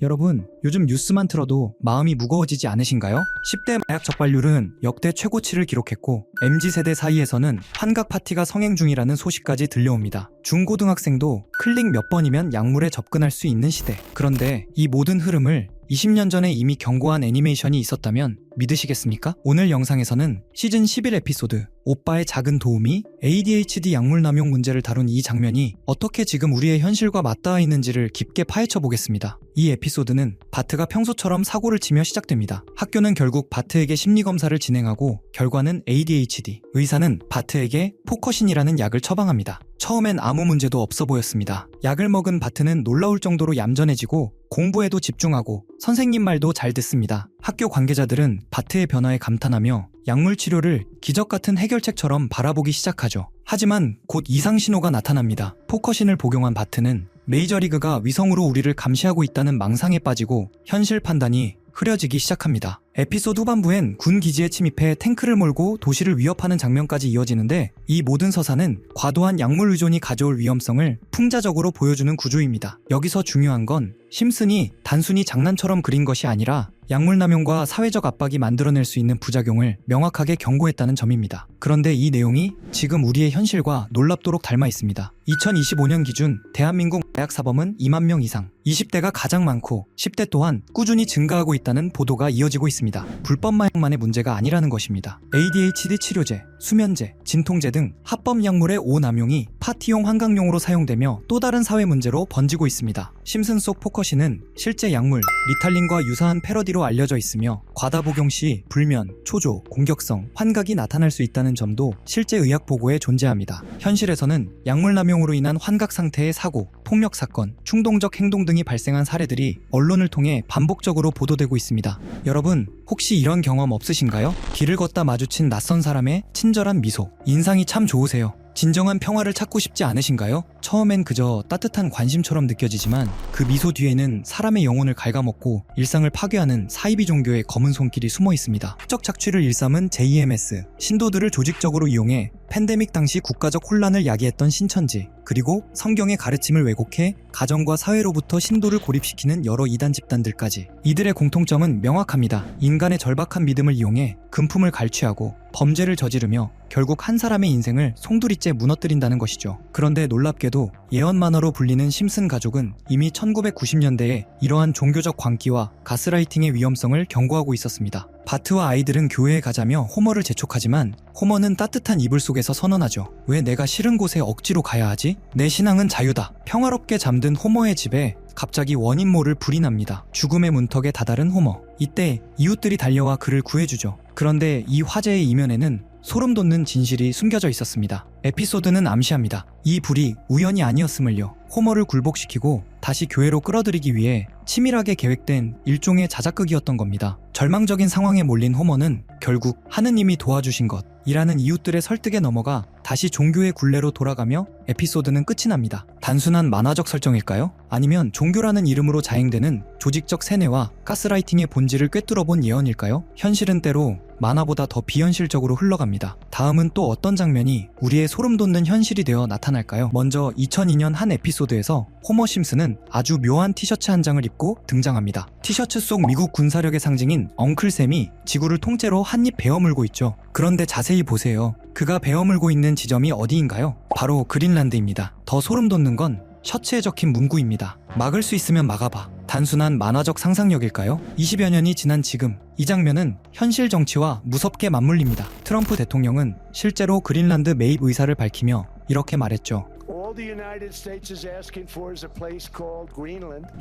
여러분, 요즘 뉴스만 틀어도 마음이 무거워지지 않으신가요? 10대 마약 적발률은 역대 최고치를 기록했고 MZ세대 사이에서는 환각 파티가 성행 중이라는 소식까지 들려옵니다. 중고등학생도 클릭 몇 번이면 약물에 접근할 수 있는 시대. 그런데 이 모든 흐름을 20년 전에 이미 경고한 애니메이션이 있었다면 믿으시겠습니까? 오늘 영상에서는 시즌 11 에피소드 오빠의 작은 도움이 ADHD 약물 남용 문제를 다룬 이 장면이 어떻게 지금 우리의 현실과 맞닿아 있는지를 깊게 파헤쳐 보겠습니다. 이 에피소드는 바트가 평소처럼 사고를 치며 시작됩니다. 학교는 결국 바트에게 심리검사를 진행하고 결과는 ADHD. 의사는 바트에게 포커신이라는 약을 처방합니다. 처음엔 아무 문제도 없어 보였습니다. 약을 먹은 바트는 놀라울 정도로 얌전해지고 공부에도 집중하고 선생님 말도 잘 듣습니다. 학교 관계자들은 바트의 변화에 감탄하며 약물 치료를 기적 같은 해결책처럼 바라보기 시작하죠. 하지만 곧 이상 신호가 나타납니다. 포커신을 복용한 바트는 메이저리그가 위성으로 우리를 감시하고 있다는 망상에 빠지고 현실 판단이 흐려지기 시작합니다. 에피소드 후반부엔 군 기지에 침입해 탱크를 몰고 도시를 위협하는 장면까지 이어지는데 이 모든 서사는 과도한 약물 의존이 가져올 위험성을 풍자적으로 보여주는 구조입니다. 여기서 중요한 건 심슨이 단순히 장난처럼 그린 것이 아니라 약물 남용과 사회적 압박이 만들어낼 수 있는 부작용을 명확하게 경고했다는 점입니다. 그런데 이 내용이 지금 우리의 현실과 놀랍도록 닮아 있습니다. 2025년 기준 대한민국 마약 사범은 2만 명 이상, 20대가 가장 많고 10대 또한 꾸준히 증가하고 있다는 보도가 이어지고 있습니다. 불법 마약만의 문제가 아니라는 것입니다. ADHD 치료제, 수면제, 진통제 등 합법 약물의 오남용이 파티용 환각용으로 사용되며 또 다른 사회 문제로 번지고 있습니다. 심슨 속 포커신은 실제 약물 리탈린과 유사한 패러디로 알려져 있으며 과다 복용 시 불면, 초조, 공격성, 환각이 나타날 수 있다는 점도 실제 의학 보고에 존재합니다. 현실에서는 약물 남용으로 인한 환각 상태의 사고, 폭력 사건, 충동적 행동 등이 발생한 사례들이 언론을 통해 반복적으로 보도되고 있습니다. 여러분, 혹시 이런 경험 없으신가요? 길을 걷다 마주친 낯선 사람의 친절한 미소, 인상이 참 좋으세요. 진정한 평화를 찾고 싶지 않으신가요? 처음엔 그저 따뜻한 관심처럼 느껴지지만 그 미소 뒤에는 사람의 영혼을 갉아먹고 일상을 파괴하는 사이비 종교의 검은 손길이 숨어 있습니다. 축적 착취를 일삼은 JMS, 신도들을 조직적으로 이용해 팬데믹 당시 국가적 혼란을 야기했던 신천지, 그리고 성경의 가르침을 왜곡해 가정과 사회로부터 신도를 고립시키는 여러 이단 집단들까지. 이들의 공통점은 명확합니다. 인간의 절박한 믿음을 이용해 금품을 갈취하고 범죄를 저지르며 결국 한 사람의 인생을 송두리째 무너뜨린다는 것이죠. 그런데 놀랍게도 예언 만화로 불리는 심슨 가족은 이미 1990년대에 이러한 종교적 광기와 가스라이팅의 위험성을 경고하고 있었습니다. 바트와 아이들은 교회에 가자며 호머를 재촉하지만 호머는 따뜻한 이불 속에서 선언하죠. 왜 내가 싫은 곳에 억지로 가야 하지? 내 신앙은 자유다. 평화롭게 잠든 호머의 집에 갑자기 원인 모를 불이 납니다. 죽음의 문턱에 다다른 호머. 이때 이웃들이 달려와 그를 구해주죠. 그런데 이 화재의 이면에는 소름 돋는 진실이 숨겨져 있었습니다. 에피소드는 암시합니다. 이 불이 우연이 아니었음을요. 호머를 굴복시키고 다시 교회로 끌어들이기 위해 치밀하게 계획된 일종의 자작극이었던 겁니다. 절망적인 상황에 몰린 호머는 결국 하느님이 도와주신 것이라는 이웃들의 설득에 넘어가 다시 종교의 굴레로 돌아가며 에피소드는 끝이 납니다. 단순한 만화적 설정일까요? 아니면 종교라는 이름으로 자행되는 조직적 세뇌와 가스라이팅의 본질을 꿰뚫어본 예언일까요? 현실은 때로 만화보다 더 비현실적으로 흘러갑니다. 다음은 또 어떤 장면이 우리의 소름 돋는 현실이 되어 나타날까요? 먼저 2002년 한 에피소드에서 호머 심슨은 아주 묘한 티셔츠 한 장을 입고 등장합니다. 티셔츠 속 미국 군사력의 상징인 엉클샘이 지구를 통째로 한입 베어물고 있죠. 그런데 자세히 보세요. 그가 베어물고 있는 지점이 어디인가요? 바로 그린란드입니다. 더 소름 돋는 건 셔츠에 적힌 문구입니다. 막을 수 있으면 막아봐. 단순한 만화적 상상력일까요? 20여 년이 지난 지금 이 장면은 현실 정치와 무섭게 맞물립니다. 트럼프 대통령은 실제로 그린란드 매입 의사를 밝히며 이렇게 말했죠.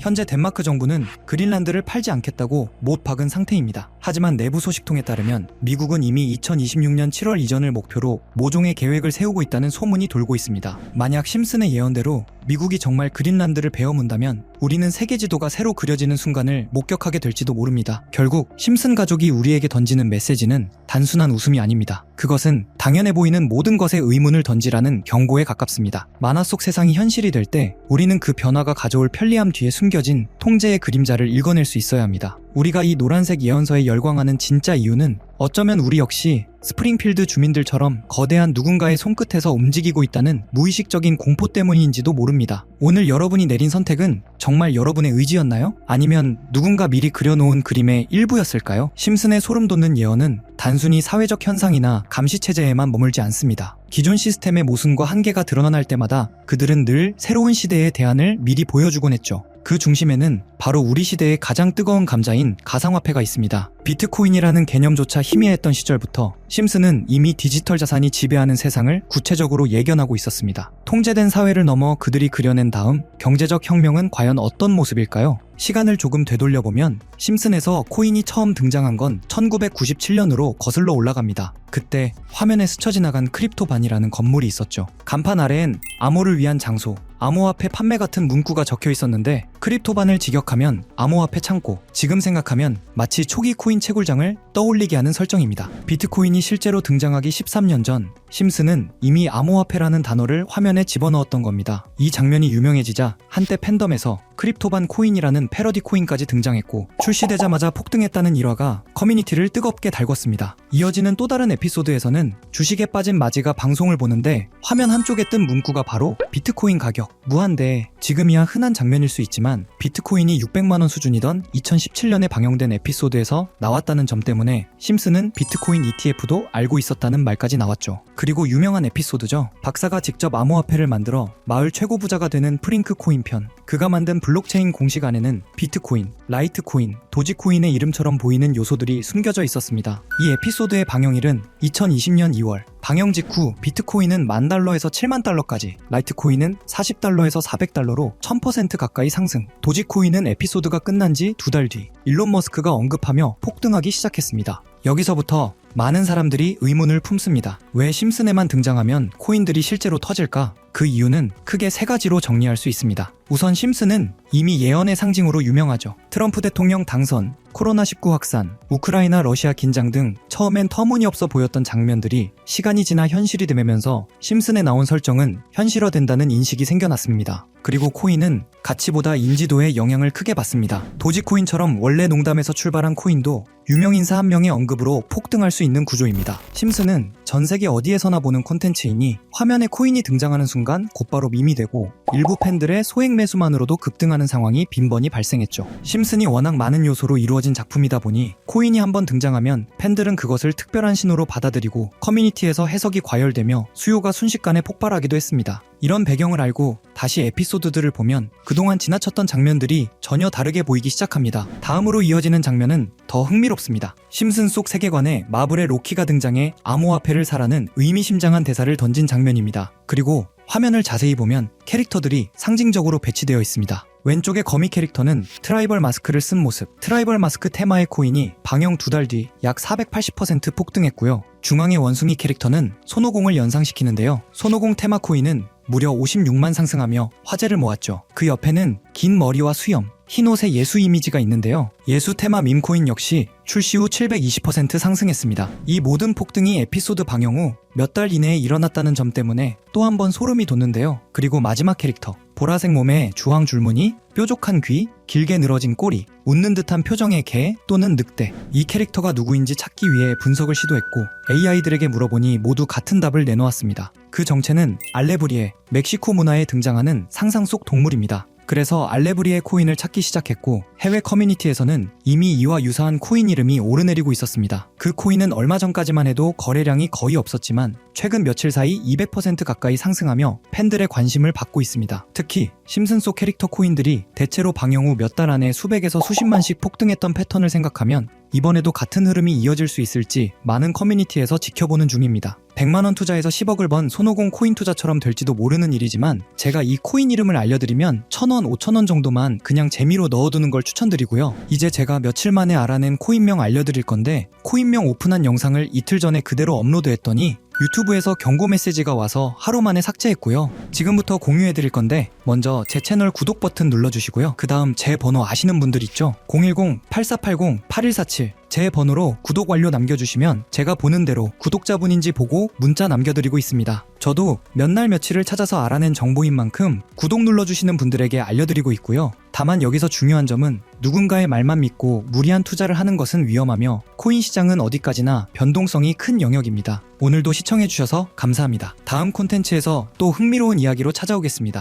현재 덴마크 정부는 그린란드를 팔지 않겠다고 못 박은 상태입니다. 하지만 내부 소식통에 따르면 미국은 이미 2026년 7월 이전을 목표로 모종의 계획을 세우고 있다는 소문이 돌고 있습니다. 만약 심슨의 예언대로 미국이 정말 그린란드를 베어문다면 우리는 세계 지도가 새로 그려지는 순간을 목격하게 될지도 모릅니다. 결국 심슨 가족이 우리에게 던지는 메시지는 단순한 웃음이 아닙니다. 그것은 당연해 보이는 모든 것에 의문을 던지라는 경고에 가깝습니다. 만화 속 세상이 현실이 될 때 우리는 그 변화가 가져올 편리함 뒤에 숨겨진 통제의 그림자를 읽어낼 수 있어야 합니다. 우리가 이 노란색 예언서에 열광하는 진짜 이유는 어쩌면 우리 역시 스프링필드 주민들처럼 거대한 누군가의 손끝에서 움직이고 있다는 무의식적인 공포 때문인지도 모릅니다. 오늘 여러분이 내린 선택은 정말 여러분의 의지였나요? 아니면 누군가 미리 그려놓은 그림의 일부였을까요? 심슨의 소름 돋는 예언은 단순히 사회적 현상이나 감시체제에만 머물지 않습니다. 기존 시스템의 모순과 한계가 드러날 때마다 그들은 늘 새로운 시대의 대안을 미리 보여주곤 했죠. 그 중심에는 바로 우리 시대의 가장 뜨거운 감자인 가상화폐가 있습니다. 비트코인이라는 개념조차 희미했던 시절부터 심슨은 이미 디지털 자산이 지배하는 세상을 구체적으로 예견하고 있었습니다. 통제된 사회를 넘어 그들이 그려낸 다음 경제적 혁명은 과연 어떤 모습일까요? 시간을 조금 되돌려보면 심슨에서 코인이 처음 등장한 건 1997년으로 거슬러 올라갑니다. 그때 화면에 스쳐 지나간 크립토반이라는 건물이 있었죠. 간판 아래엔 암호를 위한 장소, 암호화폐 판매 같은 문구가 적혀 있었는데 크립토반을 직역하면 암호화폐 창고, 지금 생각하면 마치 초기 코인 채굴장을 떠올리게 하는 설정입니다. 비트코인이 실제로 등장하기 13년 전 심슨은 이미 암호화폐라는 단어를 화면에 집어넣었던 겁니다. 이 장면이 유명해지자 한때 팬덤에서 크립토반 코인이라는 패러디 코인까지 등장했고 출시되자마자 폭등했다는 일화가 커뮤니티를 뜨겁게 달궜습니다. 이어지는 또 다른 에피소드에서는 주식에 빠진 마지가 방송을 보는데 화면 한쪽에 뜬 문구가 바로 비트코인 가격 무한대. 지금이야 흔한 장면일 수 있지만 비트코인이 600만원 수준이던 2017년에 방영된 에피소드에서 나왔다는 점 때문에 심슨은 비트코인 ETF도 알고 있었다는 말까지 나왔죠. 그리고 유명한 에피소드죠. 박사가 직접 암호화폐를 만들어 마을 최고 부자가 되는 프링크 코인 편. 그가 만든 블록체인 공식 안에는 비트코인, 라이트코인, 도지코인의 이름처럼 보이는 요소들이 숨겨져 있었습니다. 이 에피소드의 방영일은 2020년 2월. 방영 직후 비트코인은 $10,000에서 $70,000까지, 라이트코인은 $40에서 $400로 1000% 가까이 상승. 도지코인은 에피소드가 끝난 지 2달 뒤 일론 머스크가 언급하며 폭등하기 시작했습니다. 여기서부터 많은 사람들이 의문을 품습니다. 왜 심슨에만 등장하면 코인들이 실제로 터질까? 그 이유는 크게 3가지로 정리할 수 있습니다. 우선 심슨은 이미 예언의 상징으로 유명하죠. 트럼프 대통령 당선, 코로나19 확산, 우크라이나 러시아 긴장 등 처음엔 터무니없어 보였던 장면들이 시간이 지나 현실이 되면서 심슨에 나온 설정은 현실화된다는 인식이 생겨났습니다. 그리고 코인은 가치보다 인지도에 영향을 크게 받습니다. 도지코인처럼 원래 농담에서 출발한 코인도 유명인사 한 명의 언급으로 폭등할 수 있는 구조입니다. 심슨은 전 세계 어디에서나 보는 콘텐츠이니 화면에 코인이 등장하는 순간 곧바로 밈이 되고 일부 팬들의 소액 매수만으로도 급등하는 상황이 빈번히 발생했죠. 심슨이 워낙 많은 요소로 이루어진 작품이다 보니 코인이 한번 등장하면 팬들은 그것을 특별한 신호로 받아들이고 커뮤니티에서 해석이 과열되며 수요가 순식간에 폭발하기도 했습니다. 이런 배경을 알고 다시 에피소드들을 보면 그동안 지나쳤던 장면들이 전혀 다르게 보이기 시작합니다. 다음으로 이어지는 장면은 더 흥미롭습니다. 심슨 속 세계관에 마블의 로키가 등장해 암호화폐를 사라는 의미심장한 대사를 던진 장면입니다. 그리고 화면을 자세히 보면 캐릭터들이 상징적으로 배치되어 있습니다. 왼쪽의 거미 캐릭터는 트라이벌 마스크를 쓴 모습. 트라이벌 마스크 테마의 코인이 방영 2달 뒤 약 480% 폭등했고요. 중앙의 원숭이 캐릭터는 손오공을 연상시키는데요. 손오공 테마 코인은 무려 56만 상승하며 화제를 모았죠. 그 옆에는 긴 머리와 수염, 흰 옷의 예수 이미지가 있는데요. 예수 테마 밈코인 역시 출시 후 720% 상승했습니다. 이 모든 폭등이 에피소드 방영 후 몇 달 이내에 일어났다는 점 때문에 또 한 번 소름이 돋는데요. 그리고 마지막 캐릭터, 보라색 몸에 주황 줄무늬, 뾰족한 귀, 길게 늘어진 꼬리, 웃는 듯한 표정의 개 또는 늑대. 이 캐릭터가 누구인지 찾기 위해 분석을 시도했고 AI들에게 물어보니 모두 같은 답을 내놓았습니다. 그 정체는 알레브리에, 멕시코 문화에 등장하는 상상 속 동물입니다. 그래서 알레브리에 코인을 찾기 시작했고 해외 커뮤니티에서는 이미 이와 유사한 코인 이름이 오르내리고 있었습니다. 그 코인은 얼마 전까지만 해도 거래량이 거의 없었지만 최근 며칠 사이 200% 가까이 상승하며 팬들의 관심을 받고 있습니다. 특히 심슨 속 캐릭터 코인들이 대체로 방영 후 몇 달 안에 수백에서 수십만씩 폭등했던 패턴을 생각하면 이번에도 같은 흐름이 이어질 수 있을지 많은 커뮤니티에서 지켜보는 중입니다. 100만원 투자해서 10억을 번 손오공 코인 투자처럼 될지도 모르는 일이지만 제가 이 코인 이름을 알려드리면 1,000원, 5,000원 정도만 그냥 재미로 넣어두는 걸 추천드리고요. 이제 제가 며칠 만에 알아낸 코인명 알려드릴 건데 코인명 오픈한 영상을 이틀 전에 그대로 업로드했더니 유튜브에서 경고 메시지가 와서 하루 만에 삭제했고요. 지금부터 공유해드릴 건데 먼저 제 채널 구독 버튼 눌러주시고요. 그 다음 제 번호 아시는 분들 있죠? 010-8480-8147 제 번호로 구독 완료 남겨주시면 제가 보는 대로 구독자분인지 보고 문자 남겨드리고 있습니다. 저도 몇 날 며칠을 찾아서 알아낸 정보인 만큼 구독 눌러주시는 분들에게 알려드리고 있고요. 다만 여기서 중요한 점은 누군가의 말만 믿고 무리한 투자를 하는 것은 위험하며 코인 시장은 어디까지나 변동성이 큰 영역입니다. 오늘도 시청해주셔서 감사합니다. 다음 콘텐츠에서 또 흥미로운 이야기로 찾아오겠습니다.